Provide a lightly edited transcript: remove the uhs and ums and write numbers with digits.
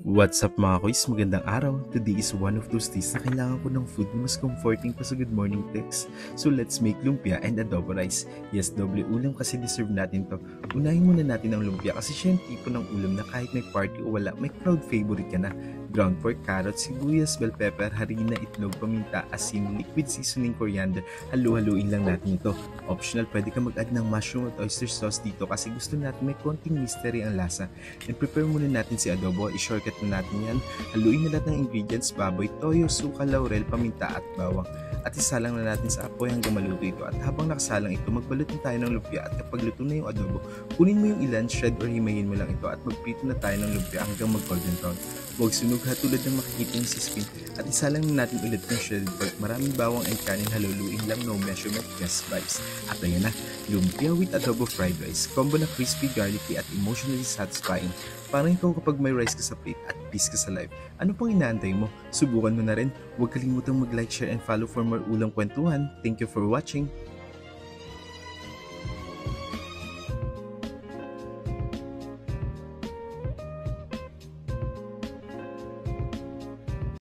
What's up mga kuys? Magandang araw. Today is one of those days na kailangan ko ng food na mas comforting pa sa good morning text. So let's make lumpia and adobo rice. Yes, doble ulam kasi deserve natin to. Unahin muna natin ang lumpia kasi siya yung tipo ng ulam na kahit may party o wala, may crowd favorite ka na. Ground pork, carrots, sibuyas, bell pepper, harina, itlog, paminta, asin, liquid seasoning, coriander. Halu-haluin lang natin ito. Optional, pwede ka mag-add ng mushroom at oyster sauce dito kasi gusto natin may konting mystery ang lasa. And prepare muna natin si adobo. I-shortcut na natin yan. Haluin na lahat ng ingredients, baboy, toyo, suka, laurel, paminta at bawang. At isalang na natin sa apoy hanggang maluto ito. At habang nakasalang ito, magbalot na tayo ng lumpia. At kapag luto na yung adobo, kunin mo yung ilan, shred or himayin mo lang ito. At magprito na tayo ng lumpia hanggang mag-golden brown. Huwag sunog ha tulad ng makikita nyo sa screen. At isalang na natin ulit ng shredded pork. Maraming bawang and kanin, haluluin lang, no measurement, just vibes. At ayan na, lumpia with adobo fried rice. Combo na crispy, garlicky at emotionally satisfying. Parang ikaw kapag may rice ka sa plate at peace ka sa life. Ano pang inaantay mo? Subukan mo na rin. Huwag kalimutang mag-like, share and follow for more ulang kwentuhan. Thank you for watching.